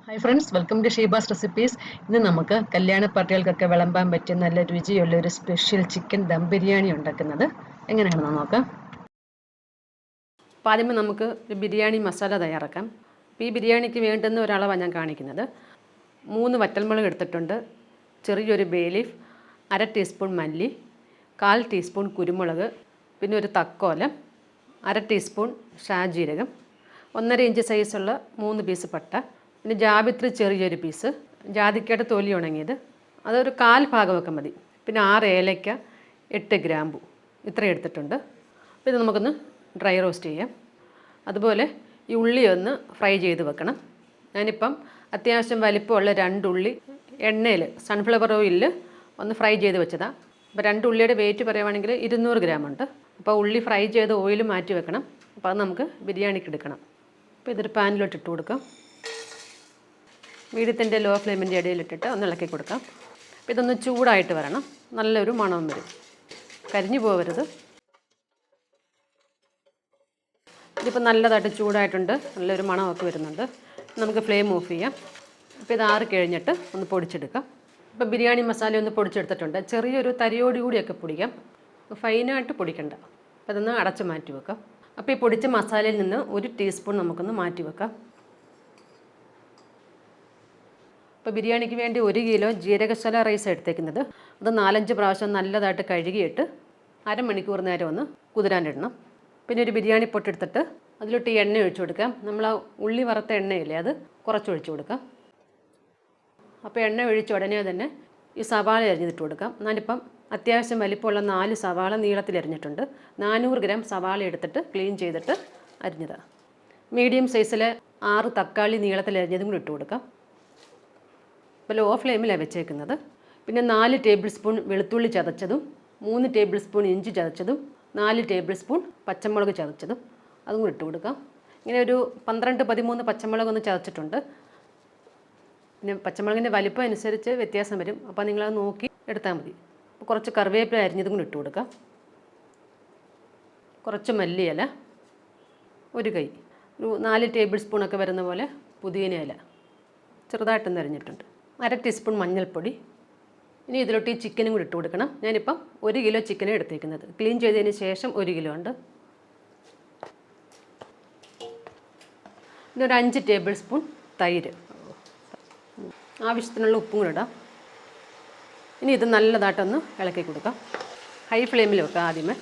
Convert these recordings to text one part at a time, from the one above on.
Hi friends, welcome to Sheeba's recipes. ഇന്ന് നമുക്ക് കല്യാണ പാർട്ടികൾക്കൊക്കെ വിളമ്പാൻ പറ്റിയ നല്ല രുചിയുള്ള ഒരു സ്പെഷ്യൽ ചിക്കൻ ദം ബിരിയാണി ഉണ്ടാക്കുന്നത് എങ്ങനെയാണെന്ന് നോക്കാം. അപ്പോൾ ആദ്യമേ നമുക്ക് ഒരു ബിരിയാണി മസാല തയ്യാറാക്കാം. അപ്പോൾ ഈ ബിരിയാണിക്ക് വേണ്ടുന്ന ഒരളവാണ് ഞാൻ കാണിക്കുന്നത്. 3 വറ്റൽമുളക് എടുത്തിട്ടുണ്ട്, ചെറിയൊരു ബേ ലീഫ്, 1/2 ടീസ്പൂൺ മല്ലി, 1/4 ടീസ്പൂൺ കുരുമുളക്, പിന്നെ ഒരു തക്കോലം, 1/2 ടീസ്പൂൺ ഷാജീരകം, 1.5 ഇഞ്ച് സൈസുള്ള 3 പീസ് പട്ട, പിന്നെ ജാവിത്രി ചെറിയൊരു പീസ്, ജാതിക്കയുടെ തൊലി ഉണങ്ങിയത്, അതൊരു 1/4 ഭാഗമൊക്കെ മതി, പിന്നെ 6 ഏലയ്ക്ക, 8 ഗ്രാമ്പു, ഇത്രയും എടുത്തിട്ടുണ്ട്. അപ്പോൾ ഇത് നമുക്കൊന്ന് ഡ്രൈ റോസ്റ്റ് ചെയ്യാം. അതുപോലെ ഈ ഉള്ളി ഒന്ന് ഫ്രൈ ചെയ്ത് വെക്കണം. ഞാനിപ്പം അത്യാവശ്യം വലിപ്പമുള്ള 2 ഉള്ളി എണ്ണയിൽ സൺഫ്ലവർ ഓയിലിൽ ഒന്ന് ഫ്രൈ ചെയ്ത് വെച്ചതാണ്. അപ്പോൾ 2 ഉള്ളിയുടെ വെയിറ്റ് പറയുവാണെങ്കിൽ 200 ഗ്രാം ഉണ്ട്. അപ്പോൾ ഉള്ളി ഫ്രൈ ചെയ്ത് ഓയിൽ മാറ്റി വെക്കണം. അപ്പോൾ അത് നമുക്ക് ബിരിയാണിക്ക് എടുക്കണം. അപ്പോൾ ഇതൊരു പാനിലോട്ട് ഇട്ട് കൊടുക്കാം. മീഡിയത്തിൻ്റെ ലോ ഫ്ലെയിമിൻ്റെ ഇടയിലിട്ടിട്ട് ഒന്ന് ഇളക്കി കൊടുക്കാം. അപ്പോൾ ഇതൊന്ന് ചൂടായിട്ട് വരണം, നല്ലൊരു മണവും വരും, കരിഞ്ഞു പോകരുത്. ഇതിപ്പോൾ നല്ലതായിട്ട് ചൂടായിട്ടുണ്ട്, നല്ലൊരു മണമൊക്കെ വരുന്നുണ്ട്. നമുക്ക് ഫ്ലെയിം ഓഫ് ചെയ്യാം. അപ്പോൾ ഇത് ആറി കഴിഞ്ഞിട്ട് ഒന്ന് പൊടിച്ചെടുക്കാം. ഇപ്പോൾ ബിരിയാണി മസാല ഒന്ന് പൊടിച്ചെടുത്തിട്ടുണ്ട്. ചെറിയൊരു തരിയോടുകൂടിയൊക്കെ പൊടിക്കാം, ഫൈനായിട്ട് പൊടിക്കണ്ട. അപ്പോൾ അതൊന്ന് അടച്ച് മാറ്റി വെക്കാം. അപ്പോൾ ഈ പൊടിച്ച മസാലയിൽ നിന്ന് 1 ടീസ്പൂൺ നമുക്കൊന്ന് മാറ്റി വെക്കാം. ഇപ്പോൾ ബിരിയാണിക്ക് വേണ്ടി 1 കിലോ ജീരകശാല റൈസ് എടുത്തേക്കുന്നത്. അത് 4-5 പ്രാവശ്യം നല്ലതായിട്ട് കഴുകിയിട്ട് അരമണിക്കൂർ നേരം ഒന്ന് കുതിരാനിടണം. പിന്നെ ഒരു ബിരിയാണി പൊട്ടെടുത്തിട്ട് അതിലോട്ട് എണ്ണ ഒഴിച്ചു കൊടുക്കാം. നമ്മൾ ആ ഉള്ളി വറുത്ത എണ്ണയില്ലേ, അത് കുറച്ചൊഴിച്ചു കൊടുക്കാം. അപ്പോൾ എണ്ണ ഒഴിച്ച ഉടനെ തന്നെ ഈ സവാള അരിഞ്ഞിട്ട് കൊടുക്കാം. ഞാനിപ്പം അത്യാവശ്യം വലിപ്പമുള്ള 4 സവാള നീളത്തിൽ അരിഞ്ഞിട്ടുണ്ട്. 400 ഗ്രാം സവാള എടുത്തിട്ട് ക്ലീൻ ചെയ്തിട്ട് അരിഞ്ഞതാണ്. മീഡിയം സൈസിലെ 6 തക്കാളി നീളത്തിൽ അരിഞ്ഞതും കൂടി ഇട്ട് കൊടുക്കാം. അപ്പോൾ ലോ ഫ്ലെയിമിലാണ് വെച്ചേക്കുന്നത്. പിന്നെ 4 ടേബിൾ സ്പൂൺ വെളുത്തുള്ളി ചതച്ചതും, 3 ടേബിൾ സ്പൂൺ ഇഞ്ചി ചതച്ചതും, 4 ടേബിൾ സ്പൂൺ പച്ചമുളക് ചതച്ചതും അതും കൂടി ഇട്ട് കൊടുക്കാം. ഇങ്ങനെ ഒരു 12-13 പച്ചമുളക് ഒന്ന് ചതച്ചിട്ടുണ്ട്. പിന്നെ പച്ചമുളകിൻ്റെ വലിപ്പം അനുസരിച്ച് വ്യത്യാസം വരും, അപ്പോൾ നിങ്ങളത് നോക്കി എടുത്താൽ മതി. അപ്പോൾ കുറച്ച് കറിവേപ്പില അരിഞ്ഞതും കൂടി ഇട്ട് കൊടുക്കാം. കുറച്ച് മല്ലിയില, ഒരു കൈ, ഒരു 4 ടേബിൾ സ്പൂണൊക്കെ വരുന്ന പോലെ പുതിന ഇല ചെറുതായിട്ടൊന്ന് അരിഞ്ഞിട്ടുണ്ട്. 1/2 ടീസ്പൂൺ മഞ്ഞൾപ്പൊടി. ഇനി ഇതിലോട്ട് ഈ ചിക്കനും കൂടി ഇട്ട് കൊടുക്കണം. ഞാനിപ്പം 1 കിലോ ചിക്കനും എടുത്തേക്കുന്നത്. ക്ലീൻ ചെയ്തതിന് ശേഷം 1 കിലോ ഉണ്ട്. പിന്നെ ഒരു 5 ടേബിൾ സ്പൂൺ തൈര്, ആവശ്യത്തിനുള്ള ഉപ്പും കൂടി ഇടാം. ഇനി ഇത് നല്ലതായിട്ടൊന്ന് ഇളക്കി കൊടുക്കാം. ഹൈ ഫ്ലെയിമിൽ വെക്കാം ആദ്യമേ.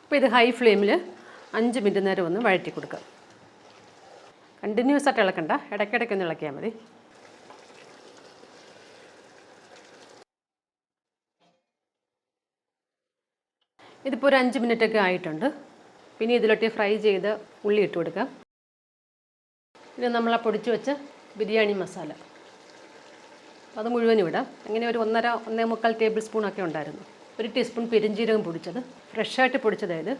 അപ്പോൾ ഇത് ഹൈ ഫ്ലെയിമിൽ 5 മിനിറ്റ് നേരം ഒന്ന് വഴറ്റി കൊടുക്കുക. കണ്ടിന്യൂസ് ആയിട്ട് ഇളക്കണ്ട, ഇടയ്ക്കിടയ്ക്ക് ഒന്ന് ഇളക്കിയാൽ മതി. ഇതിപ്പോൾ ഒരു 5 മിനിറ്റൊക്കെ ആയിട്ടുണ്ട്. പിന്നെ ഇതിലോട്ട് ഫ്രൈ ചെയ്ത് ഉള്ളി ഇട്ട് കൊടുക്കാം. പിന്നെ നമ്മൾ ആ പൊടിച്ച് വെച്ച ബിരിയാണി മസാല അത് മുഴുവനും ഇടാം. അങ്ങനെ ഒരു 1.5-1.25 ടേബിൾ സ്പൂണൊക്കെ ഉണ്ടായിരുന്നു. 1 ടീസ്പൂൺ പെരിഞ്ജീരകം പൊടിച്ചത്, ഫ്രഷായിട്ട് പൊടിച്ചതായത്,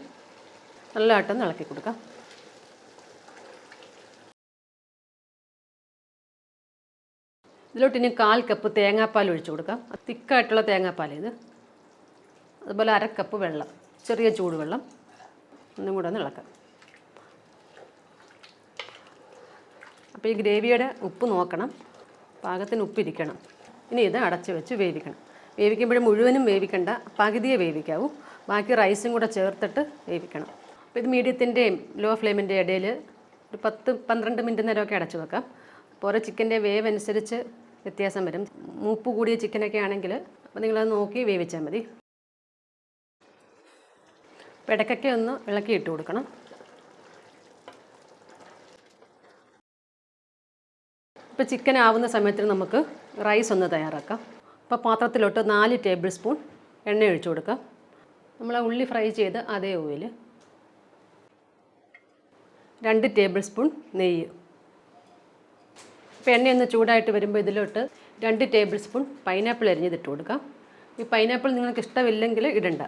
നല്ലതായിട്ടൊന്ന് ഇളക്കി കൊടുക്കാം. ഇതിലോട്ട് ഇനി 1/4 കപ്പ് തേങ്ങാപ്പാൽ ഒഴിച്ചു കൊടുക്കാം. തിക്കായിട്ടുള്ള തേങ്ങാപ്പാൽ ഇത്. അതുപോലെ 1/2 കപ്പ് വെള്ളം, ചെറിയ ചൂടുവെള്ളം, ഒന്നും കൂടെ ഒന്ന് ഇളക്കാം. അപ്പോൾ ഈ ഗ്രേവിയുടെ ഉപ്പ് നോക്കണം, പാകത്തിന് ഉപ്പിരിക്കണം. ഇനി ഇത് അടച്ച് വെച്ച് വേവിക്കണം. വേവിക്കുമ്പോഴും മുഴുവനും വേവിക്കണ്ട, പകുതിയെ വേവിക്കാവൂ. ബാക്കി റൈസും കൂടെ ചേർത്തിട്ട് വേവിക്കണം. അപ്പോൾ ഇത് മീഡിയത്തിൻ്റെയും ലോ ഫ്ലെയിമിൻ്റെ ഇടയിൽ ഒരു 10-12 മിനിറ്റ് നേരമൊക്കെ അടച്ചു വെക്കാം. അപ്പോൾ ഓരോ ചിക്കൻ്റെ വേവ് അനുസരിച്ച് വ്യത്യാസം വരും. മൂപ്പ് കൂടിയ ചിക്കനൊക്കെ ആണെങ്കിൽ അപ്പോൾ നിങ്ങളത് നോക്കി വേവിച്ചാൽ മതി. അപ്പോൾ ഇടയ്ക്കൊക്കെ ഒന്ന് ഇളക്കി ഇട്ട് കൊടുക്കണം. ഇപ്പോൾ ചിക്കൻ ആവുന്ന സമയത്തിന് നമുക്ക് റൈസ് ഒന്ന് തയ്യാറാക്കാം. അപ്പോൾ പാത്രത്തിലോട്ട് 4 ടേബിൾ സ്പൂൺ എണ്ണ ഒഴിച്ചു കൊടുക്കാം. നമ്മൾ ആ ഉള്ളി ഫ്രൈ ചെയ്ത് അതേ ഓയിൽ, 2 ടേബിൾ സ്പൂൺ നെയ്യ്. ഇപ്പോൾ എണ്ണയൊന്ന് ചൂടായിട്ട് വരുമ്പോൾ ഇതിലോട്ട് 2 ടേബിൾ സ്പൂൺ പൈനാപ്പിൾ അരിഞ്ഞതിട്ട് കൊടുക്കാം. ഈ പൈനാപ്പിൾ നിങ്ങൾക്ക് ഇഷ്ടമില്ലെങ്കിൽ ഇടണ്ട.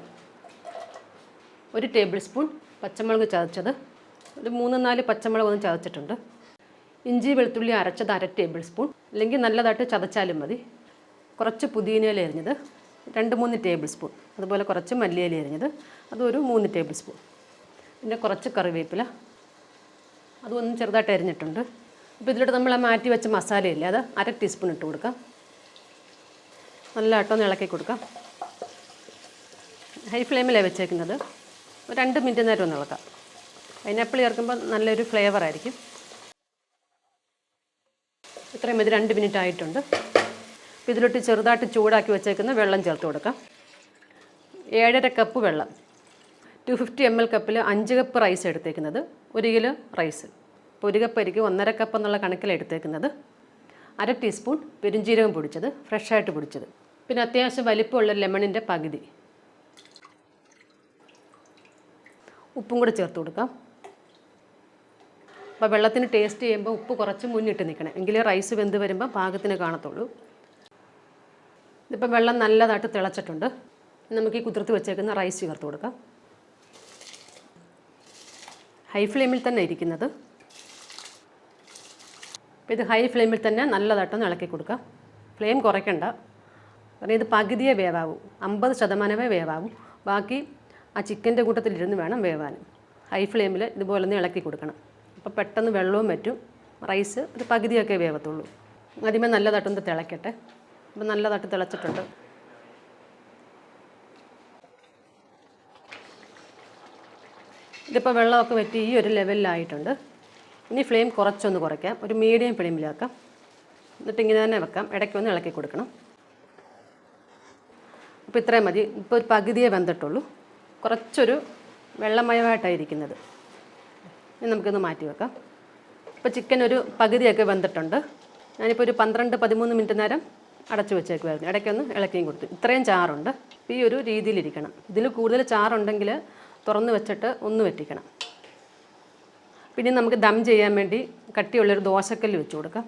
1 ടേബിൾ സ്പൂൺ പച്ചമുളക് ചതച്ചത്, ഒരു 3-4 പച്ചമുളക് ഒന്ന് ചതച്ചിട്ടുണ്ട്. ഇഞ്ചി വെളുത്തുള്ളി അരച്ചത് 1/2 ടേബിൾ സ്പൂൺ, അല്ലെങ്കിൽ നല്ലതായിട്ട് ചതച്ചാലും മതി. കുറച്ച് പുതിന ഇല അരിഞ്ഞത്, 2-3 ടേബിൾ സ്പൂൺ. അതുപോലെ കുറച്ച് മല്ലിയില അരിഞ്ഞത്, അതൊരു 3 ടേബിൾ സ്പൂൺ. പിന്നെ കുറച്ച് കറിവേപ്പില, അതൊന്നും ചെറുതായിട്ട് അരിഞ്ഞിട്ടുണ്ട്. അപ്പോൾ ഇതിലോട്ട് നമ്മൾ മാറ്റി വെച്ച മസാലയില്ലേ, അത് 1/2 ടീസ്പൂൺ ഇട്ട് കൊടുക്കാം. നല്ലതായിട്ടൊന്ന് ഇളക്കി കൊടുക്കാം. ഹൈ ഫ്ലെയിമിലാണ് വെച്ചേക്കുന്നത്. ഒരു 2 മിനിറ്റ് നേരം ഒന്ന് ഇളക്കാം. പൈനാപ്പിൾ ചേർക്കുമ്പോൾ നല്ലൊരു ഫ്ലേവർ ആയിരിക്കും. ഇത്രയും മതി, 2 മിനിറ്റ് ആയിട്ടുണ്ട്. അപ്പോൾ ഇതിലോട്ട് ചെറുതായിട്ട് ചൂടാക്കി വെച്ചേക്കുന്ന വെള്ളം ചേർത്ത് കൊടുക്കാം. 7.5 കപ്പ് വെള്ളം. 250 ml കപ്പിൽ 5 കപ്പ് റൈസ് എടുത്തേക്കുന്നത്. 1 കിലോ റൈസ്. ഇപ്പോൾ 1 കപ്പ് അരിക്ക് 1.5 കപ്പ് എന്നുള്ള കണക്കിലാണ് എടുത്തേക്കുന്നത്. 1/2 ടീസ്പൂൺ പെരുംജീരകം പൊടിച്ചത്, ഫ്രഷായിട്ട് പൊടിച്ചത്. പിന്നെ അത്യാവശ്യം വലിപ്പമുള്ള ലെമണിൻ്റെ പകുതി. ഉപ്പും കൂടെ ചേർത്ത് കൊടുക്കാം. അപ്പോൾ വെള്ളത്തിന് ടേസ്റ്റ് ചെയ്യുമ്പോൾ ഉപ്പ് കുറച്ച് മുന്നിട്ട് നിൽക്കണം, എങ്കിലേ റൈസ് വെന്ത് വരുമ്പോൾ പാകത്തിന് കാണത്തുള്ളൂ. ഇതിപ്പോൾ വെള്ളം നല്ലതായിട്ട് തിളച്ചിട്ടുണ്ട്. നമുക്ക് ഈ കുതിർത്ത് വെച്ചേക്കുന്ന റൈസ് ചേർത്ത് കൊടുക്കാം. ഹൈ ഫ്ലെയിമിൽ തന്നെ ഇരിക്കുന്നത്. അപ്പോൾ ഇത് ഹൈ ഫ്ലെയിമിൽ തന്നെ നല്ലതായിട്ടൊന്ന് ഇളക്കി കൊടുക്കാം. ഫ്ലെയിം കുറയ്ക്കണ്ട, കാരണം ഇത് പകുതിയേ വേവാവും. 50% വേവാവും. ബാക്കി ആ ചിക്കൻ്റെ കൂട്ടത്തിലിരുന്ന് വേണം വേവാനും. ഹൈ ഫ്ലെയിമിൽ ഇതുപോലെ ഒന്ന് ഇളക്കി കൊടുക്കണം. അപ്പോൾ പെട്ടെന്ന് വെള്ളവും പറ്റും. റൈസ് ഒരു പകുതിയൊക്കെ വേവത്തുള്ളൂ. ആദ്യമേ നല്ലതായിട്ടൊന്ന് തിളയ്ക്കട്ടെ. അപ്പോൾ നല്ലതായിട്ട് തിളച്ചിട്ടുണ്ട്. ഇതിപ്പോൾ വെള്ളമൊക്കെ വറ്റി ഈ ഒരു ലെവലിലായിട്ടുണ്ട്. ഇനി ഫ്ലെയിം കുറച്ചൊന്ന് കുറയ്ക്കാം, ഒരു മീഡിയം ഫ്ലെയിമിലാക്കാം. എന്നിട്ട് ഇങ്ങനെ തന്നെ വെക്കാം, ഇടയ്ക്കൊന്ന് ഇളക്കി കൊടുക്കണം. അപ്പോൾ ഇത്രയും മതി. ഇപ്പോൾ ഒരു പകുതിയേ വെന്തിട്ടുള്ളൂ. കുറച്ചൊരു വെള്ളമയമായിട്ടായിരിക്കുന്നത്. ഇനി നമുക്കൊന്ന് മാറ്റി വെക്കാം. ഇപ്പോൾ ചിക്കൻ ഒരു പകുതിയൊക്കെ വെന്തിട്ടുണ്ട്. ഞാനിപ്പോൾ ഒരു 12-13 മിനിറ്റ് നേരം അടച്ചു വെച്ചേക്കുമായിരുന്നു. ഇടയ്ക്കൊന്ന് ഇളക്കിയും കൊടുത്തു. ഇത്രയും ചാറുണ്ട്. ഈ ഒരു രീതിയിലിരിക്കണം. ഇതിൽ കൂടുതൽ ചാറുണ്ടെങ്കിൽ തുറന്ന് വെച്ചിട്ട് ഒന്ന് വറ്റിക്കണം. പിന്നെ നമുക്ക് ദം ചെയ്യാൻ വേണ്ടി കട്ടിയുള്ളൊരു ദോശക്കല്ല് വെച്ച് കൊടുക്കാം.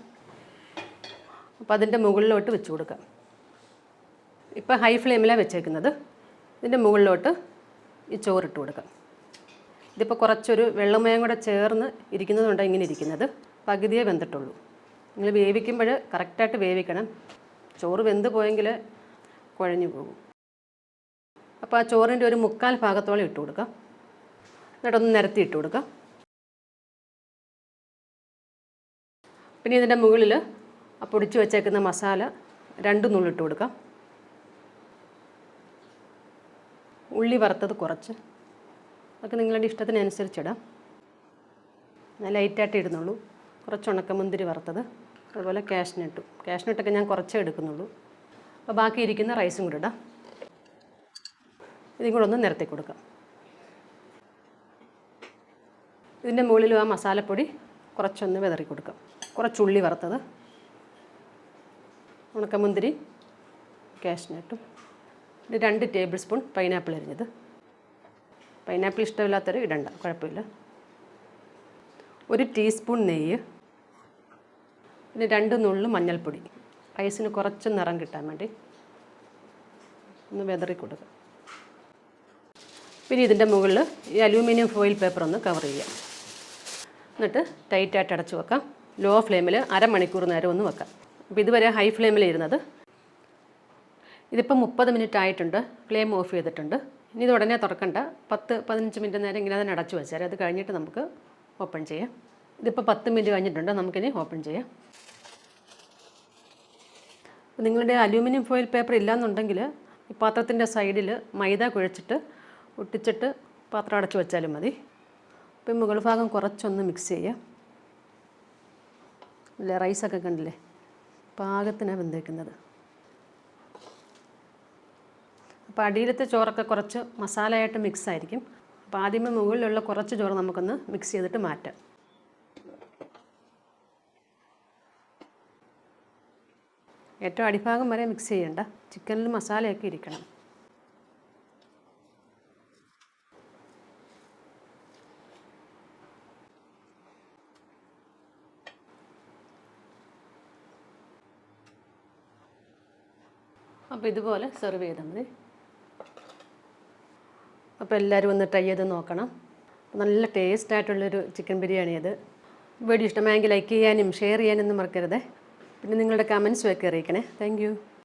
അപ്പോൾ അതിൻ്റെ മുകളിലോട്ട് വെച്ച് കൊടുക്കാം. ഇപ്പോൾ ഹൈ ഫ്ലെയിമിലാണ് വെച്ചേക്കുന്നത്. ഇതിൻ്റെ മുകളിലോട്ട് ഈ ചോറിട്ട് കൊടുക്കാം. ഇതിപ്പോൾ കുറച്ചൊരു വെള്ളമയം കൂടെ ചേർന്ന് ഇരിക്കുന്നതുകൊണ്ടാണ് ഇങ്ങനെ ഇരിക്കുന്നത്. പകുതിയേ വെന്തിട്ടുള്ളൂ. നിങ്ങൾ വേവിക്കുമ്പോൾ കറക്റ്റായിട്ട് വേവിക്കണം. ചോറ് വെന്ത് പോയെങ്കിൽ കുഴഞ്ഞു പോകും. അപ്പോൾ ആ ചോറിൻ്റെ ഒരു 1/4 ഭാഗത്തോളം ഇട്ട് കൊടുക്കാം. എന്നിട്ടൊന്ന് നിരത്തി ഇട്ട് കൊടുക്കാം. പിന്നെ ഇതിൻ്റെ മുകളിൽ ആ പൊടിച്ച് വെച്ചേക്കുന്ന മസാല 2 നുള്ളിട്ട് കൊടുക്കാം. ഉള്ളി വറുത്തത് കുറച്ച്, അതൊക്കെ നിങ്ങളുടെ ഇഷ്ടത്തിനനുസരിച്ചിടാം. ഞാൻ ലൈറ്റായിട്ട് ഇടുന്നുള്ളൂ. കുറച്ച് ഉണക്കമുന്തിരി വറുത്തത്, അതുപോലെ കാഷ്നട്ടൊക്കെ ഞാൻ കുറച്ചേ എടുക്കുന്നുള്ളൂ. അപ്പോൾ ബാക്കി ഇരിക്കുന്ന റൈസും കൂടെ ഇടാം. ഇതും കൂടെ ഒന്ന് നിരത്തി കൊടുക്കാം. ഇതിൻ്റെ മുകളിലും ആ മസാലപ്പൊടി കുറച്ചൊന്ന് വിതറി കൊടുക്കാം. കുറച്ചുള്ളി വറുത്തത്, ഉണക്കമുന്തിരി, കാഷ്നട്ടും, 2 ടേബിൾ സ്പൂൺ പൈനാപ്പിൾ അരിഞ്ഞത്. പൈനാപ്പിൾ ഇഷ്ടമില്ലാത്തവർ ഇടണ്ട, കുഴപ്പമില്ല. 1 ടീസ്പൂൺ നെയ്യ്, പിന്നെ 2 നുള്ളു മഞ്ഞൾപ്പൊടി. റൈസിന് കുറച്ച് നിറം കിട്ടാൻ വേണ്ടി ഒന്ന് വിതറി കൊടുക്കുക. പിന്നെ ഇതിൻ്റെ മുകളിൽ ഈ അലൂമിനിയം ഫോയിൽ പേപ്പർ ഒന്ന് കവർ ചെയ്യാം. എന്നിട്ട് ടൈറ്റായിട്ട് അടച്ചു വെക്കാം. ലോ ഫ്ലെയിമിൽ 1/2 മണിക്കൂർ നേരം ഒന്ന് വെക്കാം. അപ്പോൾ ഇതുവരെ ഹൈ ഫ്ലെയിമിലിരുന്നത്. ഇതിപ്പോൾ 30 മിനിറ്റ് ആയിട്ടുണ്ട്. ഫ്ലെയിം ഓഫ് ചെയ്തിട്ടുണ്ട്. ഇനി ഇത് ഉടനെ തുറക്കണ്ട. 10-15 മിനിറ്റ് നേരം ഇങ്ങനെ തന്നെ അടച്ചു വെച്ചാൽ അത് കഴിഞ്ഞിട്ട് നമുക്ക് ഓപ്പൺ ചെയ്യാം. ഇതിപ്പോൾ 10 മിനിറ്റ് കഴിഞ്ഞിട്ടുണ്ട്. നമുക്കിനി ഓപ്പൺ ചെയ്യാം. നിങ്ങളുടെ അലൂമിനിയം ഫോയിൽ പേപ്പർ ഇല്ലയെന്നുണ്ടെങ്കിൽ ഈ പാത്രത്തിൻ്റെ സൈഡിൽ മൈദ കുഴച്ചിട്ട് ഒട്ടിച്ചിട്ട് പാത്രം അടച്ചു വെച്ചാലും മതി. ഇപ്പം മുകൾ ഭാഗം കുറച്ചൊന്ന് മിക്സ് ചെയ്യാം. അല്ലേ, റൈസൊക്കെ കണ്ടില്ലേ, പാകത്തിനാണ് വെന്തേക്കുന്നത്. അപ്പോൾ അടിയിലത്തെ ചോറൊക്കെ കുറച്ച് മസാലയായിട്ട് മിക്സ് ആയിരിക്കും. അപ്പോൾ ആദ്യമേ മുകളിലുള്ള കുറച്ച് ചോറ് നമുക്കൊന്ന് മിക്സ് ചെയ്തിട്ട് മാറ്റാം. ഏറ്റവും അടിഭാഗം വരെ മിക്സ് ചെയ്യണ്ട. ചിക്കനിൽ മസാലയൊക്കെ ഇരിക്കണം. അപ്പോൾ ഇതുപോലെ സെർവ് ചെയ്താൽ മതി. അപ്പോൾ എല്ലാവരും ഒന്ന് ട്രൈ ചെയ്ത് നോക്കണം. നല്ല ടേസ്റ്റായിട്ടുള്ളൊരു ചിക്കൻ ബിരിയാണി അത്. വീഡിയോ ഇഷ്ടമായെങ്കിൽ ലൈക്ക് ചെയ്യാനും ഷെയർ ചെയ്യാനൊന്നും മറക്കരുത്. പിന്നെ നിങ്ങളുടെ കമൻസും ഒക്കെ അറിയിക്കണേ. Thank you.